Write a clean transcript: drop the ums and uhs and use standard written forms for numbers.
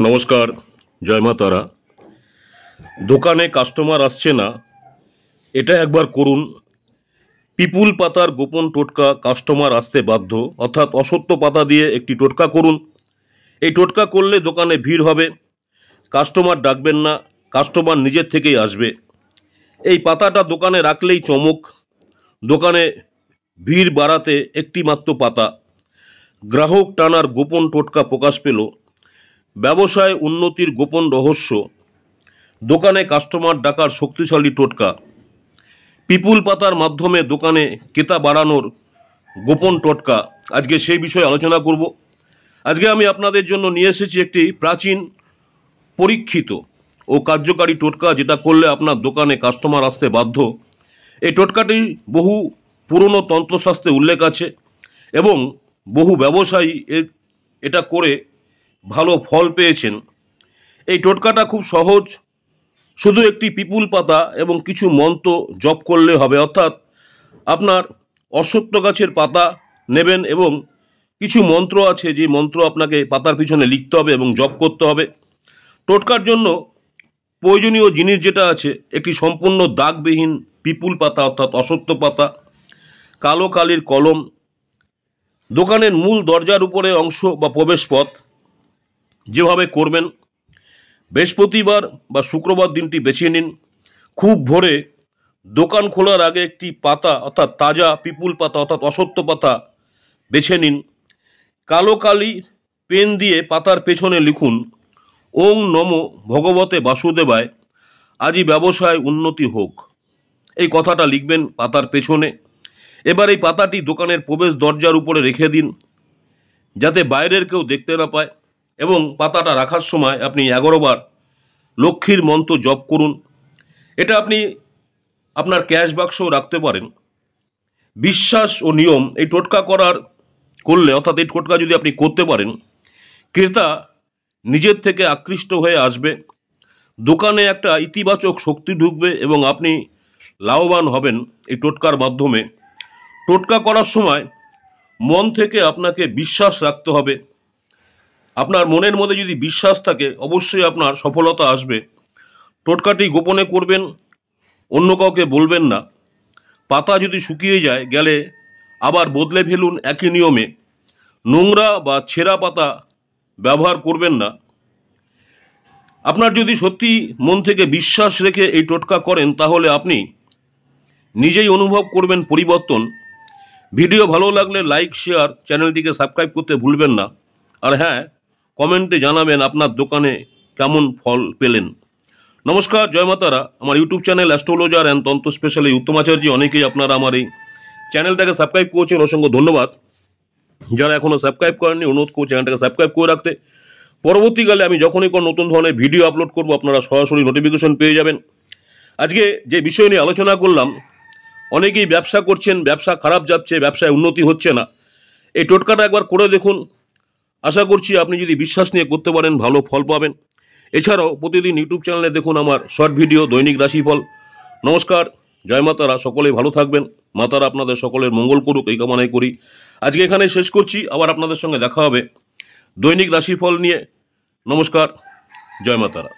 নমস্কার, জয় মা তারা। দোকানে কাস্টমার আসছে না, এটা একবার করুন। পিপুল পাতার গোপন টোটকা কাস্টমার আসতে বাধ্য, অর্থাৎ অসত্য পাতা দিয়ে একটি টোটকা করুন। এই টোটকা করলে দোকানে ভিড় হবে, কাস্টমার ডাকবেন না, কাস্টমার নিজের থেকেই আসবে। এই পাতাটা দোকানে রাখলেই চমক, দোকানে ভিড় বাড়াতে একটি মাত্র পাতা। গ্রাহক টানার গোপন টোটকা প্রকাশ পেল, ব্যবসায় উন্নতির গোপন রহস্য, দোকানে কাস্টমার ডাকার শক্তিশালী টোটকা। পিপুল পাতার মাধ্যমে দোকানে ক্রেতা বাড়ানোর গোপন টোটকা, আজকে সেই বিষয়ে আলোচনা করব। আজকে আমি আপনাদের জন্য নিয়ে এসেছি একটি প্রাচীন, পরীক্ষিত ও কার্যকারী টোটকা, যেটা করলে আপনার দোকানে কাস্টমার আসতে বাধ্য। এই টোটকাটি বহু পুরনো তন্ত্রশাস্ত্রে উল্লেখ আছে এবং বহু ব্যবসায়ী এটা করে ভালো ফল পেয়েছেন। এই টোটকাটা খুব সহজ, শুধু একটি পিপুল পাতা এবং কিছু মন্ত্র জপ করলে হবে। অর্থাৎ আপনার অশ্বত্থ গাছের পাতা নেবেন এবং কিছু মন্ত্র আছে, যে মন্ত্র আপনাকে পাতার পিছনে লিখতে হবে এবং জপ করতে হবে। টোটকার জন্য প্রয়োজনীয় জিনিস যেটা আছে, একটি সম্পূর্ণ দাগবিহীন পিপুল পাতা অর্থাৎ অশ্বত্থ পাতা, কালো কালির কলম, দোকানের মূল দরজার উপরে অংশ বা প্রবেশ পথ। যেভাবে করবেন, বৃহস্পতিবার বা শুক্রবার দিনটি বেছে নিন। খুব ভোরে দোকান খোলার আগে একটি পাতা অর্থাৎ তাজা পিপুল পাতা অর্থাৎ অশ্বত্থ পাতা বেছে নিন। কালো কালি পেন দিয়ে পাতার পেছনে লিখুন, ওং নমো ভগবতে বাসুদেবায়, আজই ব্যবসায় উন্নতি হোক। এই কথাটা লিখবেন পাতার পেছনে। এবার এই পাতাটি দোকানের প্রবেশ দরজার উপরে রেখে দিন, যাতে বাইরের কেউ দেখতে না পায়। এবং পাতাটা রাখার সময় আপনি 11 বার লক্ষ্মীর মন্ত্র জপ করুন। এটা আপনি আপনার ক্যাশ বাক্সও রাখতে পারেন। বিশ্বাস ও নিয়ম, এই টোটকা করলে অর্থাৎ এই টোটকা যদি আপনি করতে পারেন, ক্রেতা নিজের থেকে আকৃষ্ট হয়ে আসবে, দোকানে একটা ইতিবাচক শক্তি ঢুকবে এবং আপনি লাভবান হবেন এই টোটকার মাধ্যমে। টোটকা করার সময় মন থেকে আপনাকে বিশ্বাস রাখতে হবে। আপনার মনের মধ্যে যদি বিশ্বাস থাকে, অবশ্যই আপনার সফলতা আসবে। টোটকাটি গোপনে করবেন, অন্য কাউকে বলবেন না। পাতা যদি শুকিয়ে যায় গেলে আবার বদলে ফেলুন একই নিয়মে। নোংরা বা ছেঁড়া পাতা ব্যবহার করবেন না। আপনার যদি সত্যি মন থেকে বিশ্বাস রেখে এই টোটকা করেন, তাহলে আপনি নিজেই অনুভব করবেন পরিবর্তন। ভিডিও ভালো লাগলে লাইক, শেয়ার, চ্যানেলটিকে সাবস্ক্রাইব করতে ভুলবেন না। আর হ্যাঁ, কমেন্টে জানাবেন আপনার দোকানে কেমন ফল পেলেন। নমস্কার, জয় মা তারা। আমার ইউটিউব চ্যানেল অ্যাস্ট্রোলজার অ্যান্ড তন্ত্র স্পেশাল এই উত্তম আচার্য, অনেকেই আপনারা আমার এই চ্যানেলটাকে সাবস্ক্রাইব করেছেন, অসংখ্য ধন্যবাদ। যারা এখনও সাবস্ক্রাইব করেননি, অনুরোধ করছি চ্যানেলটাকে সাবস্ক্রাইব করে রাখতে। পরবর্তীকালে আমি যখনই কোনো নতুন ধরনের ভিডিও আপলোড করব, আপনারা সরাসরি নোটিফিকেশন পেয়ে যাবেন। আজকে যে বিষয় নিয়ে আলোচনা করলাম, অনেকেই ব্যবসা করছেন, ব্যবসা খারাপ যাচ্ছে, ব্যবসায় উন্নতি হচ্ছে না। এই টোটকাটা একবার করে দেখুন, আশা করছি আপনি যদি বিশ্বাস নিয়ে করতে পারেন, ভালো ফল পাবেন। এছাড়াও প্রতিদিন ইউটিউব চ্যানেলে দেখুন আমার শর্ট ভিডিও, দৈনিক রাশিফল। নমস্কার, জয় মা তারা। সকলেই ভালো থাকবেন। মা তারা আপনাদের সকলের মঙ্গল করুক, এই কামনাই করি। আজকে এখানে শেষ করছি, আবার আপনাদের সঙ্গে দেখা হবে দৈনিক রাশিফল নিয়ে। নমস্কার, জয় মা তারা।